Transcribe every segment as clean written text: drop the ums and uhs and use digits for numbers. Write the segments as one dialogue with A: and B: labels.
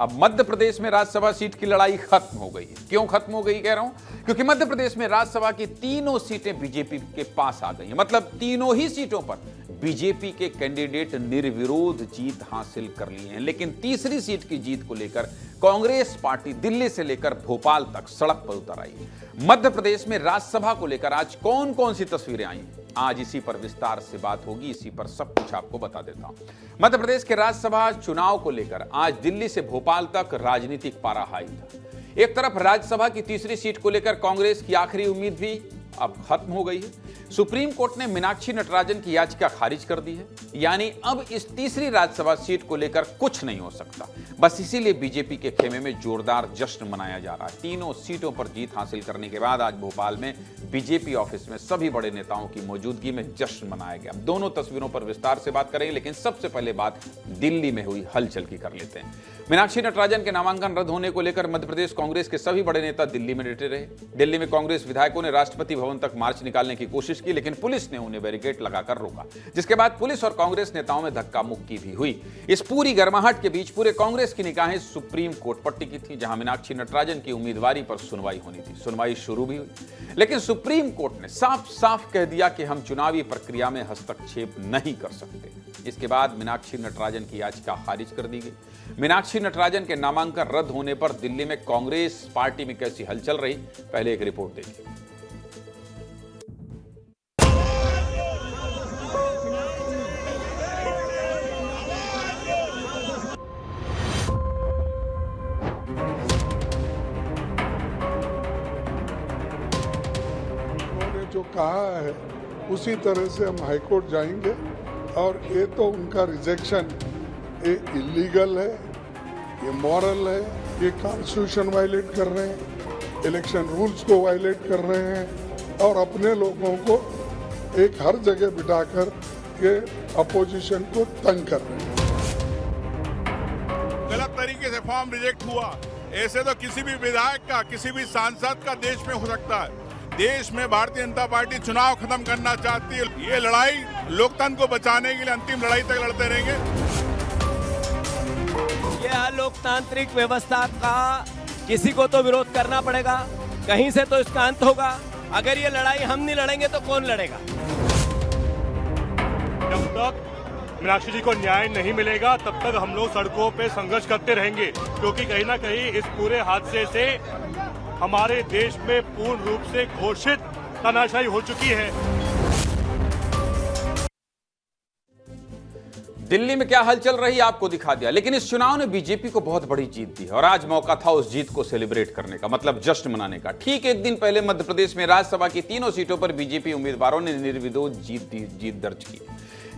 A: अब मध्य प्रदेश में राज्यसभा सीट की लड़ाई खत्म हो गई है। क्यों खत्म हो गई कह रहा हूं? क्योंकि मध्य प्रदेश में राज्यसभा की तीनों सीटें बीजेपी के पास आ गई हैं। मतलब तीनों ही सीटों पर बीजेपी के कैंडिडेट निर्विरोध जीत हासिल कर लिए हैं। लेकिन तीसरी सीट की जीत को लेकर कांग्रेस पार्टी दिल्ली से लेकर भोपाल तक सड़क पर उतर आई है। मध्य प्रदेश में राज्यसभा को लेकर आज कौन कौन सी तस्वीरें आई हैं, आज इसी पर विस्तार से बात होगी। इसी पर सब कुछ आपको बता देता हूं। मध्य प्रदेश के राज्यसभा चुनाव को लेकर आज दिल्ली से भोपाल तक राजनीतिक पारा हाई था। एक तरफ राज्यसभा की तीसरी सीट को लेकर कांग्रेस की आखिरी उम्मीद भी अब खत्म हो गई है। सुप्रीम कोर्ट ने मीनाक्षी नटराजन की याचिका खारिज कर दी है, यानी अब इस तीसरी राज्यसभा सीट को लेकर कुछ नहीं हो सकता। बस इसीलिए बीजेपी के खेमे में जोरदार जश्न मनाया जा रहा है। तीनों सीटों पर जीत हासिल करने के बाद आज भोपाल में बीजेपी ऑफिस में सभी बड़े नेताओं की मौजूदगी में जश्न मनाया गया। दोनों तस्वीरों पर विस्तार से बात करेंगे, लेकिन सबसे पहले बात दिल्ली में हुई हलचल की कर लेते हैं। मीनाक्षी नटराजन के नामांकन रद्द होने को लेकर मध्य प्रदेश कांग्रेस के सभी बड़े नेता दिल्ली में डटे रहे। दिल्ली में कांग्रेस विधायकों ने राष्ट्रपति भवन तक मार्च निकालने की कोशिश की, लेकिन पुलिस ने उन्हें बैरिकेड लगाकर रोका, जिसके बाद पुलिस और कांग्रेस नेताओं में धक्का मुक्की भी हुई। इस पूरी गर्माहट के बीच पूरे कांग्रेस की निगाहें सुप्रीम कोर्ट पर टिकी थी, जहां मीनाक्षी नटराजन की उम्मीदवारी पर सुनवाई होनी थी। सुनवाई शुरू भी हुई, लेकिन सुप्रीम कोर्ट ने साफ साफ कह दिया कि हम चुनावी प्रक्रिया में हस्तक्षेप नहीं कर सकते। इसके बाद मीनाक्षी नटराजन की याचिका खारिज कर दी गई। मीनाक्षी नटराजन के नामांकन रद्द होने पर दिल्ली में कांग्रेस पार्टी में कैसी हलचल रही, पहले एक रिपोर्ट देखिए।
B: उन्होंने जो कहा है उसी तरह से हम हाईकोर्ट जाएंगे, और ये तो उनका रिजेक्शन ये इलीगल है, ये मॉरल है, ये कॉन्स्टिट्यूशन वायलेट कर रहे हैं, इलेक्शन रूल्स को वायलेट कर रहे हैं, और अपने लोगों को एक हर जगह बिठाकर ये अपोजिशन को तंग कर रहे हैं।
C: गलत तरीके से फॉर्म रिजेक्ट हुआ, ऐसे तो किसी भी विधायक का, किसी भी सांसद का देश में हो सकता है। देश में भारतीय जनता पार्टी चुनाव खत्म करना चाहती है। ये लड़ाई लोकतंत्र को बचाने के लिए अंतिम लड़ाई तक लड़ते रहेंगे।
D: ये लोकतांत्रिक व्यवस्था का किसी को तो विरोध करना पड़ेगा, कहीं से तो इसका अंत होगा। अगर ये लड़ाई हम नहीं लड़ेंगे तो कौन लड़ेगा?
E: जब तक मीनाक्षी जी को न्याय नहीं मिलेगा तब तक हम लोग सड़कों पे संघर्ष करते रहेंगे, क्योंकि कहीं ना कहीं इस पूरे हादसे से हमारे देश में पूर्ण रूप से घोषित तानाशाही हो चुकी है।
A: दिल्ली में क्या हलचल रही आपको दिखा दिया, लेकिन इस चुनाव ने बीजेपी को बहुत बड़ी जीत दी है और आज मौका था उस जीत को सेलिब्रेट करने का, मतलब जश्न मनाने का। ठीक एक दिन पहले मध्य प्रदेश में राज्यसभा की तीनों सीटों पर बीजेपी उम्मीदवारों ने निर्विरोध जीत दर्ज की,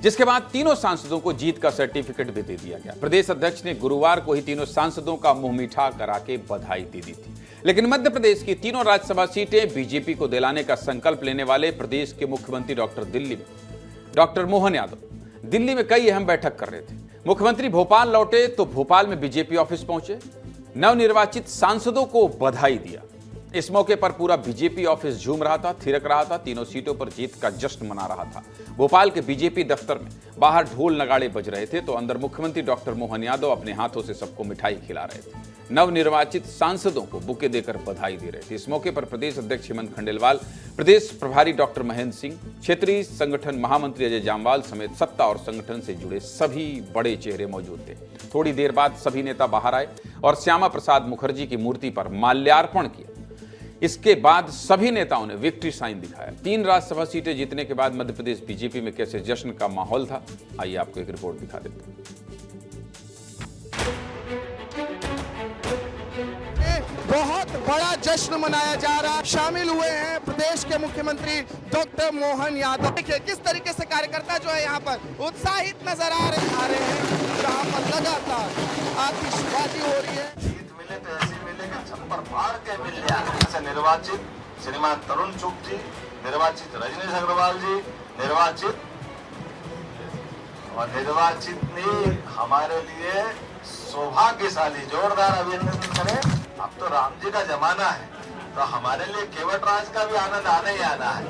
A: जिसके बाद तीनों सांसदों को जीत का सर्टिफिकेट भी दे दिया गया। प्रदेश अध्यक्ष ने गुरुवार को ही तीनों सांसदों का मुंह मीठा करा के बधाई दे दी थी। लेकिन मध्य प्रदेश की तीनों राज्यसभा सीटें बीजेपी को दिलाने का संकल्प लेने वाले प्रदेश के मुख्यमंत्री डॉक्टर मोहन यादव दिल्ली में कई अहम बैठक कर रहे थे। मुख्यमंत्री भोपाल लौटे तो भोपाल में बीजेपी ऑफिस पहुंचे, नवनिर्वाचित सांसदों को बधाई दिया। इस मौके पर पूरा बीजेपी ऑफिस झूम रहा था, थिरक रहा था, तीनों सीटों पर जीत का जश्न मना रहा था। भोपाल के बीजेपी दफ्तर में बाहर ढोल नगाड़े बज रहे थे तो अंदर मुख्यमंत्री डॉक्टर मोहन यादव अपने हाथों से सबको मिठाई खिला रहे थे, नवनिर्वाचित सांसदों को बुके देकर बधाई दे रहे थे। इस मौके पर प्रदेश अध्यक्ष हेमंत खंडेलवाल, प्रदेश प्रभारी डॉक्टर महेंद्र सिंह, क्षेत्रीय संगठन महामंत्री अजय जामवाल समेत सत्ता और संगठन से जुड़े सभी बड़े चेहरे मौजूद थे। थोड़ी देर बाद सभी नेता बाहर आए और श्यामा प्रसाद मुखर्जी की मूर्ति पर माल्यार्पण किया। इसके बाद सभी नेताओं ने विक्ट्री साइन दिखाया। 3 राज्यसभा सीटें जीतने के बाद मध्य प्रदेश बीजेपी में कैसे जश्न का माहौल था, आइए आपको एक रिपोर्ट दिखा देते हैं।
F: बहुत बड़ा जश्न मनाया जा रहा है। शामिल हुए हैं प्रदेश के मुख्यमंत्री डॉक्टर मोहन यादव। देखिए किस तरीके से कार्यकर्ता जो है यहाँ पर उत्साहित नजर आ रहे हैं। यहाँ पर लगातार आतिशबाजी हो रही है।
G: जीत मिले तो ऐसी मिले कि छप्पर फाड़ के मिल जाए। ऐसे निर्वाचित श्रीमान तरुण चुग जी, निर्वाचित रजनीश अग्रवाल जी, निर्वाचित ने हमारे लिए सौभाग्यशाली, जोरदार अभिनंदन करें। अब तो राम जी का जमाना है, तो हमारे लिए केवट राज का भी आनंद आना ही आना है।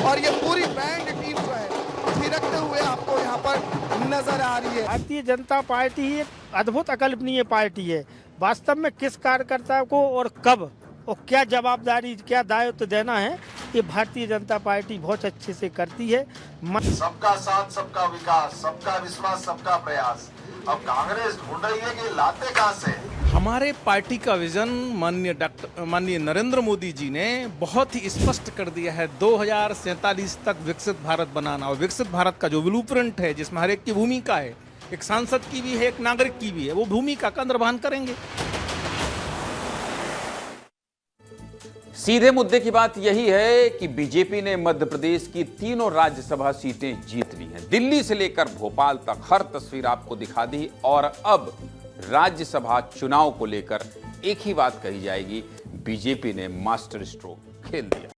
F: और ये पूरी बैंड टीम जो है थिरकते हुए आपको यहाँ पर नजर आ रही है।
H: भारतीय जनता पार्टी एक अद्भुत अकल्पनीय पार्टी है। वास्तव में किस कार्यकर्ता को और कब और क्या जवाबदारी, क्या दायित्व देना है, ये भारतीय जनता पार्टी बहुत अच्छे से करती है।
G: सबका साथ, सबका विकास, सबका विश्वास, सबका प्रयास। अब कांग्रेस ढूंढ रही है कि लाते कहां से।
I: हमारे पार्टी का विजन माननीय नरेंद्र मोदी जी ने बहुत ही स्पष्ट कर दिया है। 2047 तक विकसित भारत बनाना, और विकसित भारत का जो ब्लूप्रिंट है जिसमें हर एक की भूमिका है, एक सांसद की भी है, एक नागरिक की भी है, वो भूमिका का निर्वहन करेंगे।
A: सीधे मुद्दे की बात यही है कि बीजेपी ने मध्य प्रदेश की तीनों राज्यसभा सीटें जीत ली हैं। दिल्ली से लेकर भोपाल तक हर तस्वीर आपको दिखा दी, और अब राज्यसभा चुनाव को लेकर एक ही बात कही जाएगी, बीजेपी ने मास्टर स्ट्रोक खेल दिया।